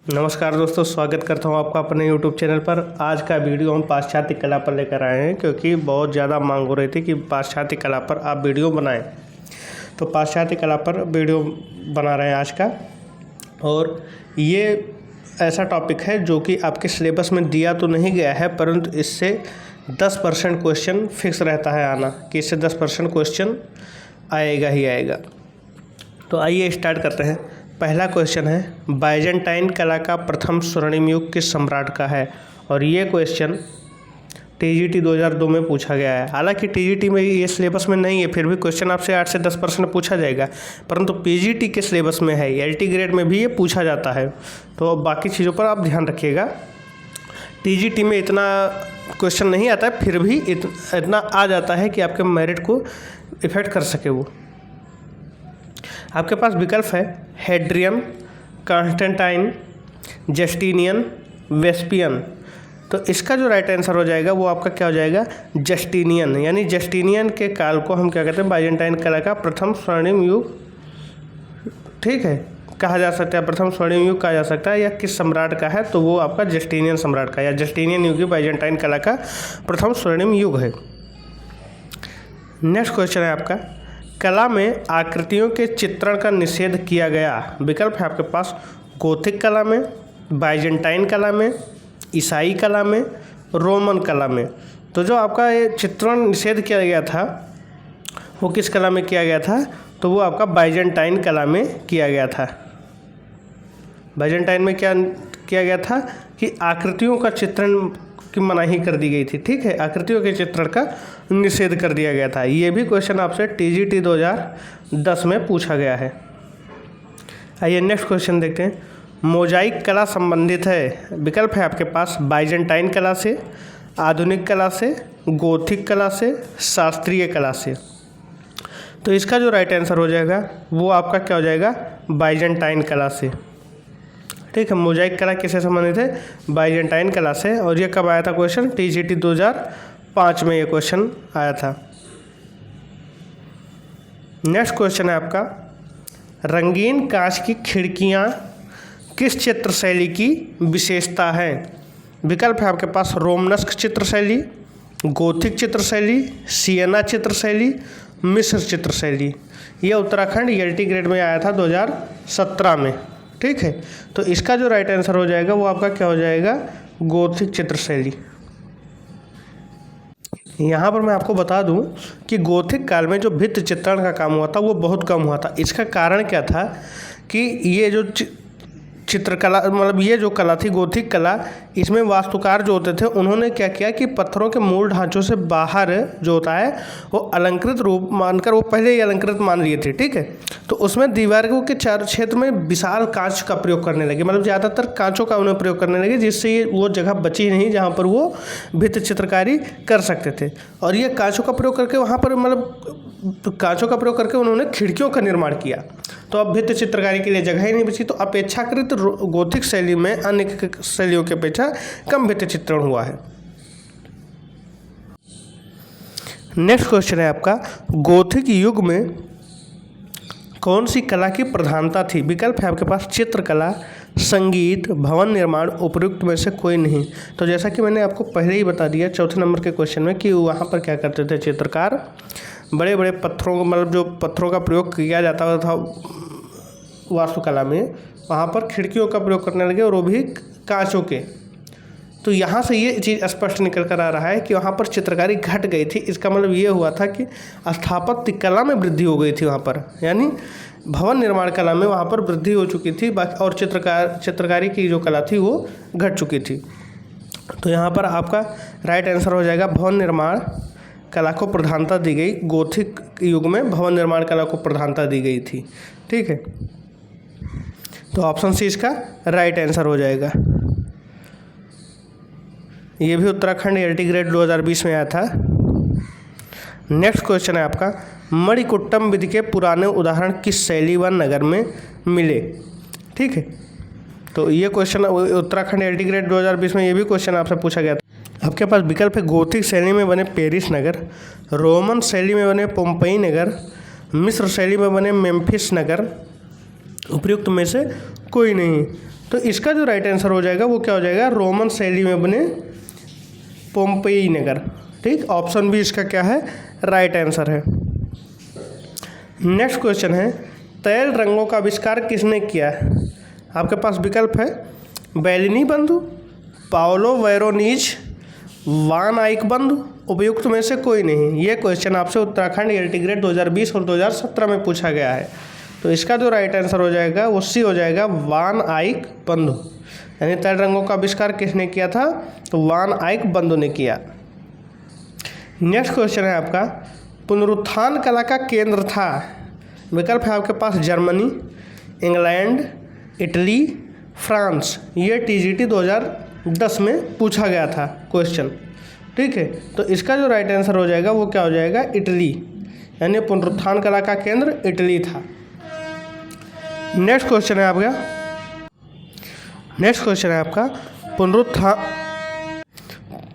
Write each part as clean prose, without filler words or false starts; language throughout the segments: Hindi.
नमस्कार दोस्तों, स्वागत करता हूं आपका अपने YouTube चैनल पर। आज का वीडियो हम पाश्चात्य कला पर लेकर आए हैं, क्योंकि बहुत ज़्यादा मांग हो रही थी कि पाश्चात्य कला पर आप वीडियो बनाएं। तो पाश्चात्य कला पर वीडियो बना रहे हैं आज का। और ये ऐसा टॉपिक है जो कि आपके सिलेबस में दिया तो नहीं गया है, परंतु इससे 10% क्वेश्चन फिक्स रहता है आना, कि इससे 10% क्वेश्चन आएगा ही आएगा। तो आइए स्टार्ट करते हैं। पहला क्वेश्चन है, बाइजेंटाइन कला का प्रथम स्वर्णिम युग किस सम्राट का है? और ये क्वेश्चन टीजीटी 2002 में पूछा गया है। हालांकि टीजीटी में ये सिलेबस में नहीं है, फिर भी क्वेश्चन आपसे 8 से 10% पूछा जाएगा, परंतु पीजीटी के सिलेबस में है। एलटी ग्रेड में भी ये पूछा जाता है, तो बाकी चीज़ों पर आप ध्यान रखिएगा। टीजीटी में इतना क्वेश्चन नहीं आता है, फिर भी इतना आ जाता है कि आपके मेरिट को इफेक्ट कर सके वो। आपके पास विकल्प है हेड्रियन, कॉन्स्टेंटाइन, जस्टिनियन, वेस्पियन। तो इसका जो राइट आंसर हो जाएगा वो आपका क्या हो जाएगा? जस्टिनियन। यानी जस्टिनियन के काल को हम क्या कहते हैं? बाइजेंटाइन कला का प्रथम स्वर्णिम युग, ठीक है, कहा जा सकता है। प्रथम स्वर्णिम युग कहा जा सकता है। या किस सम्राट का है? तो वो आपका जस्टिनियन सम्राट का, या जस्टिनियन युग ही बाइजेंटाइन कला का प्रथम स्वर्णिम युग है। नेक्स्ट क्वेश्चन है आपका, कला में आकृतियों के चित्रण का निषेध किया गया। विकल्प है आपके पास गोथिक कला में, बाइजेंटाइन कला में, ईसाई कला में, रोमन कला में। तो जो आपका ये चित्रण निषेध किया गया था वो किस कला में किया गया था? तो वो आपका बाइजेंटाइन कला में किया गया था। बाइजेंटाइन में क्या किया गया था कि आकृतियों का चित्रण की मनाही कर दी गई थी, ठीक है, आकृतियों के चित्रण का निषेध कर दिया गया था। ये भी क्वेश्चन आपसे टीजीटी 2010 में पूछा गया है। आइए नेक्स्ट क्वेश्चन देखते हैं। मोजाइक कला संबंधित है। विकल्प है आपके पास बाइजेंटाइन कला से, आधुनिक कला से, गोथिक कला से, शास्त्रीय कला से। तो इसका जो राइट आंसर हो जाएगा वो आपका क्या हो जाएगा? बाइजेंटाइन कला से, ठीक है। मोजाइक कला किससे संबंधित है? बाइजेंटाइन कला से। और ये कब आया था क्वेश्चन? टीजीटी 2005 में ये क्वेश्चन आया था। नेक्स्ट क्वेश्चन है आपका, रंगीन कांच की खिड़कियां किस चित्र शैली की विशेषता है? विकल्प है आपके पास रोमनस्क चित्र शैली, गोथिक चित्र शैली, सियना चित्र शैली, मिस्र चित्र शैली। ये उत्तराखंड एलटी ग्रेड में आया था 2017 में, ठीक है। तो इसका जो राइट आंसर हो जाएगा वो आपका क्या हो जाएगा? गोथिक चित्र शैली। यहाँ पर मैं आपको बता दूं कि गोथिक काल में जो भित्ति चित्रण का काम हुआ था वो बहुत कम हुआ था। इसका कारण क्या था कि ये जो चित्रकला, मतलब ये जो कला थी गोथिक कला, इसमें वास्तुकार जो होते थे उन्होंने क्या किया कि पत्थरों के मूल ढांचों से बाहर जो होता है वो अलंकृत रूप मानकर वो पहले ही अलंकृत मान लिए थे, ठीक है। तो उसमें दीवारों के चार क्षेत्र में विशाल कांच का प्रयोग करने लगे, मतलब ज़्यादातर कांचों का उन्हें प्रयोग करने लगे, जिससे ये वो जगह बची नहीं जहाँ पर वो भित्ति चित्रकारी कर सकते थे। और ये कांचों का प्रयोग करके वहाँ पर, मतलब कांचों का प्रयोग करके उन्होंने खिड़कियों का निर्माण किया। तो अब भित्ति चित्रकारी के लिए जगह ही नहीं बची। तो अपेक्षाकृत गोथिक शैली में अन्य शैलियों की अपेक्षा कम भित्ति चित्रण हुआ है। नेक्स्ट क्वेश्चन है आपका, गोथिक युग में कौन सी कला की प्रधानता थी? विकल्प है आपके पास चित्रकला, संगीत, भवन निर्माण, उपयुक्त में से कोई नहीं। तो जैसा कि मैंने आपको पहले ही बता दिया चौथे नंबर के क्वेश्चन में कि वहाँ पर क्या करते थे चित्रकार, बड़े बड़े पत्थरों, मतलब जो पत्थरों का प्रयोग किया जाता था वास्तुकला में, वहाँ पर खिड़कियों का प्रयोग करने लगे, और वो भी कांचों के। तो यहाँ से ये चीज़ स्पष्ट निकल कर आ रहा है कि वहाँ पर चित्रकारी घट गई थी। इसका मतलब ये हुआ था कि स्थापत्य कला में वृद्धि हो गई थी वहाँ पर, यानी भवन निर्माण कला में वहाँ पर वृद्धि हो चुकी थी, और चित्रकारी की जो कला थी वो घट चुकी थी। तो यहाँ पर आपका राइट आंसर हो जाएगा भवन निर्माण कला को प्रधानता दी गई। गोथिक युग में भवन निर्माण कला को प्रधानता दी गई थी, ठीक है। तो ऑप्शन सी इसका राइट आंसर हो जाएगा। ये भी उत्तराखंड एलटी ग्रेड 2020 में आया था। नेक्स्ट क्वेश्चन है आपका, मणिकुट्टम विधि के पुराने उदाहरण किस शैली व नगर में मिले? ठीक है, तो ये क्वेश्चन उत्तराखंड एलटी ग्रेड 2020 में ये भी क्वेश्चन आपसे पूछा गया था। आपके पास विकल्प है गोथिक शैली में बने पेरिस नगर, रोमन शैली में बने पोम्पई नगर, मिस्र शैली में बने मेम्फिस नगर, उपयुक्त में से कोई नहीं। तो तो इसका जो राइट आंसर हो जाएगा वो क्या हो जाएगा, रोमन शैली में बने पोम्पेई नगर। ठीक, ऑप्शन बी इसका क्या है, राइट आंसर है। नेक्स्ट क्वेश्चन है, तैल रंगों का आविष्कार किसने किया है? आपके पास विकल्प है बेलिनी बंधु, पाओलो वेरोनीज, वान आइक बंधु, उपयुक्त में से कोई नहीं। ये क्वेश्चन आपसे उत्तराखंड एलटी ग्रेड 2020 और 2017 में पूछा गया है। तो इसका जो राइट आंसर हो जाएगा वो सी हो जाएगा, वान आइक बंधु। यानी तैल रंगों का आविष्कार किसने किया था, तो वान आइक बंधु ने किया। नेक्स्ट क्वेश्चन है आपका, पुनरुत्थान कला का केंद्र था। विकल्प है आपके पास जर्मनी, इंग्लैंड, इटली, फ्रांस। ये टीजीटी 2010 में पूछा गया था क्वेश्चन। ठीक है, तो इसका जो राइट आंसर हो जाएगा वो क्या हो जाएगा, इटली। यानी पुनरुत्थान कला का केंद्र इटली था। नेक्स्ट क्वेश्चन है आपका,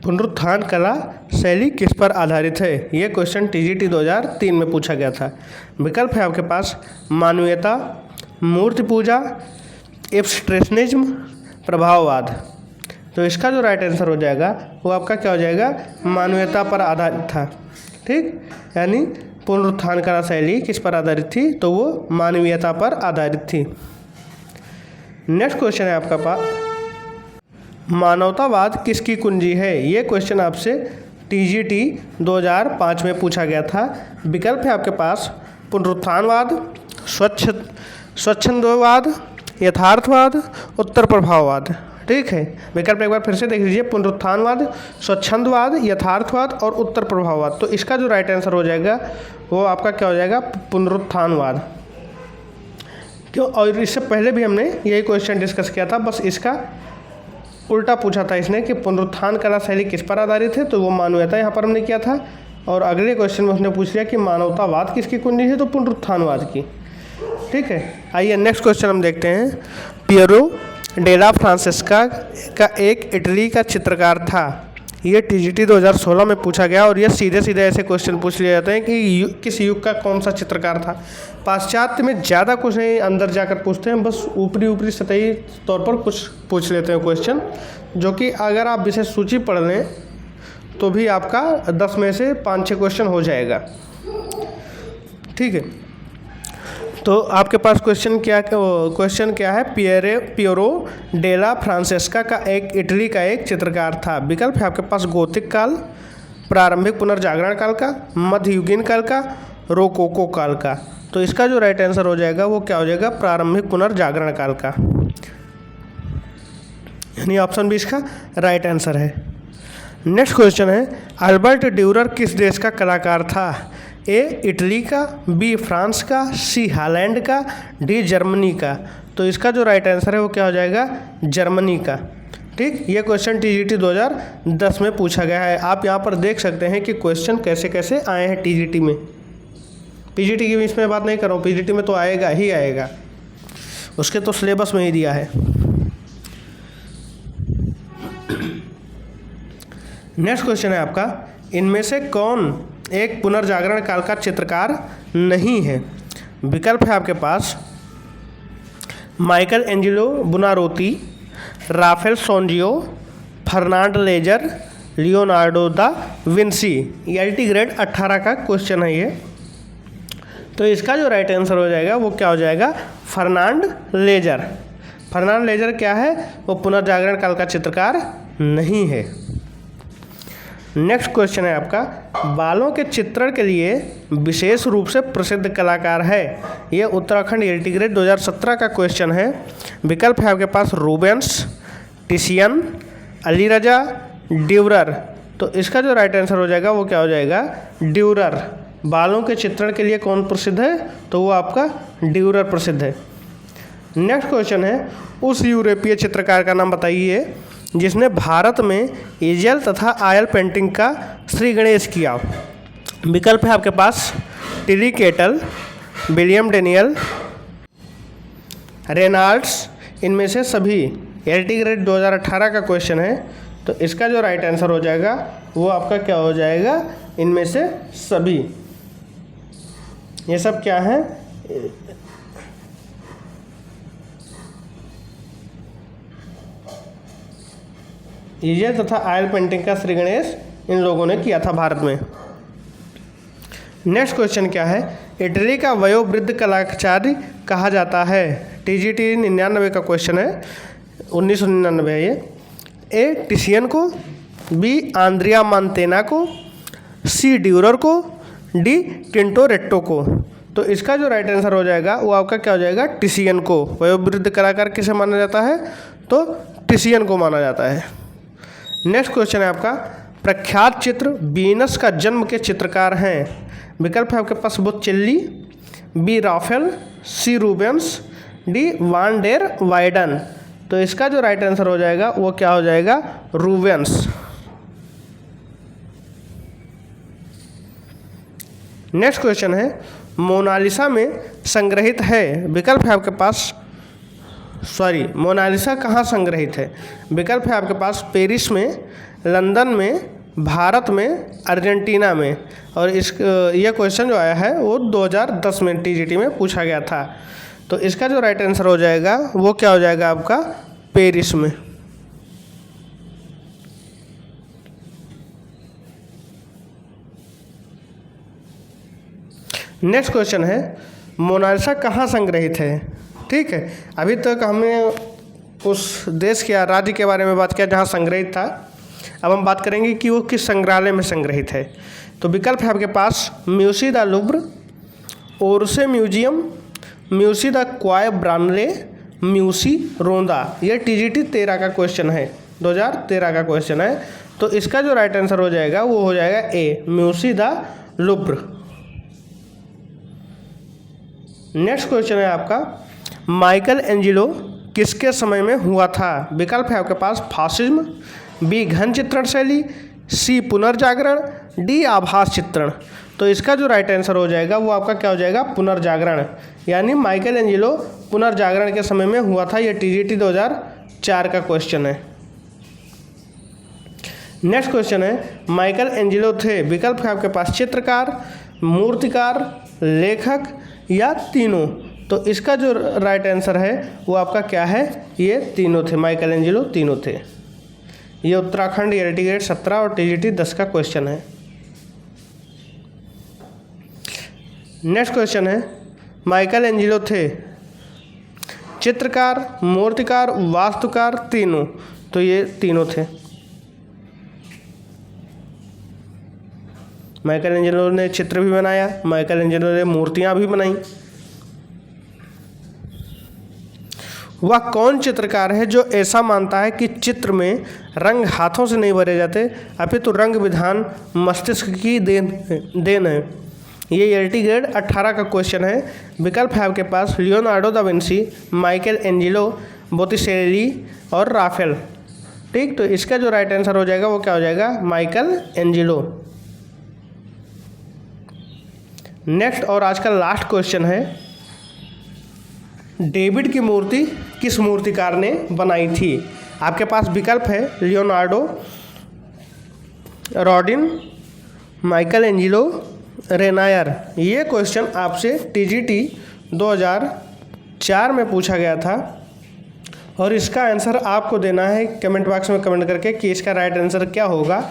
पुनरुत्थान कला शैली किस पर आधारित है? ये क्वेश्चन टीजीटी 2003 में पूछा गया था। विकल्प है आपके पास मानवीयता, मूर्ति पूजा, एब्स्ट्रेशनिज्म, प्रभाववाद। तो इसका जो राइट आंसर हो जाएगा वो आपका क्या हो जाएगा, मानवीयता पर आधारित था। ठीक, यानी पुनरुत्थान कला शैली किस पर आधारित थी, तो वो मानवीयता पर आधारित थी। नेक्स्ट क्वेश्चन है आपका पास, मानवतावाद किसकी कुंजी है? ये क्वेश्चन आपसे टीजीटी 2005 में पूछा गया था। विकल्प है आपके पास पुनरुत्थानवाद, स्वच्छंदवाद, यथार्थवाद, उत्तर प्रभाववाद। ठीक है, विकल्प एक बार फिर से देख लीजिए, पुनरुत्थानवाद, स्वच्छंदवाद, यथार्थवाद और उत्तर प्रभाववाद। तो इसका जो राइट आंसर हो जाएगा वो आपका क्या हो जाएगा, पुनरुत्थानवाद। क्यों, और इससे पहले भी हमने यही क्वेश्चन डिस्कस किया था, बस इसका उल्टा पूछा था इसने कि पुनरुत्थान कला शैली किस पर आधारित है, तो वो मानवीयता यहाँ पर हमने किया था। और अगले क्वेश्चन में उसने पूछ लिया कि मानवतावाद किसकी कुंजी है, तो पुनरुत्थानवाद की। ठीक है, आइए नेक्स्ट क्वेश्चन हम देखते हैं। पियरो डेला फ्रांसेस्का का एक इटली का चित्रकार था। ये टीजीटी 2016 में पूछा गया और ये सीधे सीधे ऐसे क्वेश्चन पूछ लिए जाते हैं कि किस युग का कौन सा चित्रकार था। पाश्चात्य में ज़्यादा कुछ नहीं अंदर जाकर पूछते हैं, बस ऊपरी सतही तौर पर कुछ पूछ लेते हैं क्वेश्चन, जो कि अगर आप विशेष सूची पढ़ लें तो भी आपका 10 में से 5-6 क्वेश्चन हो जाएगा। ठीक है, तो आपके पास क्वेश्चन क्या है, पियरो डेला फ्रांसेस्का का एक इटली का एक चित्रकार था। विकल्प है आपके पास गोथिक काल, प्रारंभिक पुनर्जागरण काल का, मध्ययुगीन काल का, रोकोको काल का। तो इसका जो राइट आंसर हो जाएगा वो क्या हो जाएगा, प्रारंभिक पुनर्जागरण काल का। यानी ऑप्शन बी इसका राइट आंसर है। नेक्स्ट क्वेश्चन है, अल्बर्ट ड्यूरर किस देश का कलाकार था? ए इटली का, बी फ्रांस का, सी हॉलैंड का, डी जर्मनी का। तो इसका जो राइट आंसर है वो क्या हो जाएगा, जर्मनी का। ठीक, ये क्वेश्चन टीजीटी 2010 में पूछा गया है। आप यहाँ पर देख सकते हैं कि क्वेश्चन कैसे कैसे आए हैं टीजीटी में। पीजीटी की इसमें बात नहीं कर रहा हूँ, पीजीटी में तो आएगा ही आएगा, उसके तो सिलेबस में ही दिया है। नेक्स्ट क्वेश्चन है आपका, इनमें से कौन एक पुनर्जागरण काल का चित्रकार नहीं है? विकल्प है आपके पास Michelangelo Buonarroti, Raphael Sanzio, Fernand Leger, Leonardo da Vinci. LT grade 18 का क्वेश्चन है ये। तो इसका जो राइट आंसर हो जाएगा वो क्या हो जाएगा, फर्नांड लेजर। फर्नांड लेजर क्या है, वो पुनर्जागरण काल का चित्रकार नहीं है। नेक्स्ट क्वेश्चन है आपका, बालों के चित्रण के लिए विशेष रूप से प्रसिद्ध कलाकार है। ये उत्तराखंड एलटी ग्रेड 2017 का क्वेश्चन है। विकल्प है आपके पास रूबेंस, टिशियन, अली रजा, ड्यूरर। तो इसका जो राइट आंसर हो जाएगा वो क्या हो जाएगा, ड्यूरर। बालों के चित्रण के लिए कौन प्रसिद्ध है, तो वो आपका ड्यूरर प्रसिद्ध है। नेक्स्ट क्वेश्चन है, उस यूरोपीय चित्रकार का नाम बताइए जिसने भारत में ईजल तथा आयल पेंटिंग का श्री गणेश किया। विकल्प है आपके पास Tilly Kettle, William Daniell, Reynolds. इनमें से सभी एलटी ग्रेड 2018 का क्वेश्चन है। तो इसका जो राइट आंसर हो जाएगा वो आपका क्या हो जाएगा, इनमें से सभी। ये सब क्या है, ईजेल तथा ऑयल पेंटिंग का श्री गणेश इन लोगों ने किया था भारत में। नेक्स्ट क्वेश्चन क्या है, इटली का वयोवृद्ध कलाचार्य कहा जाता है। TGT 99 का क्वेश्चन है, 1999 है ये। ए टिशियन को, बी आंद्रिया मांतेना को, सी ड्यूरर को, डी टिंटोरेट्टो को। तो इसका जो राइट आंसर हो जाएगा वो आपका क्या हो जाएगा, टिशियन को। वयोवृद्ध कलाकार किसे माना जाता है, तो टिशियन को माना जाता है। नेक्स्ट क्वेश्चन है आपका, प्रख्यात चित्र वीनस का जन्म के चित्रकार हैं। विकल्प है आपके पास Botticelli, B Raphael, C Rubens, D van der Weyden. तो इसका जो राइट आंसर हो जाएगा वो क्या हो जाएगा, रूबेंस। नेक्स्ट क्वेश्चन है, मोनालिसा में संग्रहित है। विकल्प है आपके पास, मोनालिसा कहाँ संग्रहित है। विकल्प है आपके पास पेरिस में, लंदन में, भारत में, अर्जेंटीना में। और यह क्वेश्चन जो आया है वो 2010 में TGT में पूछा गया था। तो इसका जो राइट आंसर हो जाएगा वो क्या हो जाएगा आपका, पेरिस में। नेक्स्ट क्वेश्चन है, मोनालिसा कहाँ संग्रहित है। ठीक है, अभी तक हमने उस देश या राज्य के बारे में बात किया जहाँ संग्रहित था। अब हम बात करेंगे कि वो किस संग्रहालय में संग्रहित है। तो विकल्प है आपके पास Musee du Louvre, Orsay museum, Musee du Quai Branly, Musee रोंदा। ये TGT 13 का क्वेश्चन है, 2013 का क्वेश्चन है। तो इसका जो राइट आंसर हो जाएगा वो हो जाएगा ए, म्यूसी द लुव्र। नेक्स्ट क्वेश्चन है आपका, माइकल एंजिलो किसके समय में हुआ था। विकल्प है आपके पास फासिज्म, बी घन चित्रण शैली, सी पुनर्जागरण, डी आभास चित्रण। तो इसका जो राइट आंसर हो जाएगा वो आपका क्या हो जाएगा, पुनर्जागरण। यानी माइकल एंजिलो पुनर्जागरण के समय में हुआ था। यह TGT 2004 का क्वेश्चन है। नेक्स्ट क्वेश्चन है, माइकल एंजिलो थे। विकल्प है आपके पास चित्रकार, मूर्तिकार, लेखक या तीनों। तो इसका जो राइट आंसर है वो आपका क्या है, ये तीनों थे। माइकल एंजिलो तीनों थे। ये उत्तराखंड ELT ग्रेड 17 और TGT 10 का क्वेश्चन है। नेक्स्ट क्वेश्चन है, माइकल एंजिलो थे चित्रकार, मूर्तिकार, वास्तुकार, तीनों। तो ये तीनों थे। माइकल एंजिलो ने चित्र भी बनाया, माइकल एंजिलो ने मूर्तियाँ भी बनाई। वह कौन चित्रकार है जो ऐसा मानता है कि चित्र में रंग हाथों से नहीं भरे जाते अपितु रंग विधान मस्तिष्क की देन है। ये ELT ग्रेड 18 का क्वेश्चन है। विकल्प है आपके पास Leonardo da Vinci, Michelangelo, Botticelli और राफेल। ठीक, तो इसका जो राइट आंसर हो जाएगा वो क्या हो जाएगा, माइकल एंजिलो। नेक्स्ट और आज का लास्ट क्वेश्चन है, डेविड की मूर्ति किस मूर्तिकार ने बनाई थी। आपके पास विकल्प है लियोनार्डो, रॉडिन, माइकल एंजिलो, रेनायर। ये क्वेश्चन आपसे TGT 2004 में पूछा गया था और इसका आंसर आपको देना है कमेंट बॉक्स में कमेंट करके कि इसका राइट आंसर क्या होगा।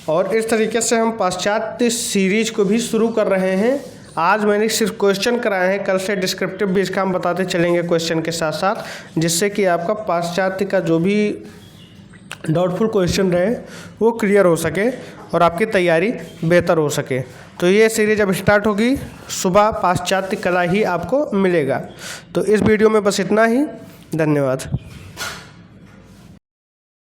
और इस तरीके से हम पाश्चात्य सीरीज को भी शुरू कर रहे हैं। आज मैंने सिर्फ क्वेश्चन कराए हैं, कल से डिस्क्रिप्टिव भी इसका हम बताते चलेंगे क्वेश्चन के साथ साथ, जिससे कि आपका पाश्चात्य का जो भी डाउटफुल क्वेश्चन रहे वो क्लियर हो सके और आपकी तैयारी बेहतर हो सके। तो ये सीरीज अब स्टार्ट होगी, सुबह पाश्चात्य कला ही आपको मिलेगा। तो इस वीडियो में बस इतना ही, धन्यवाद।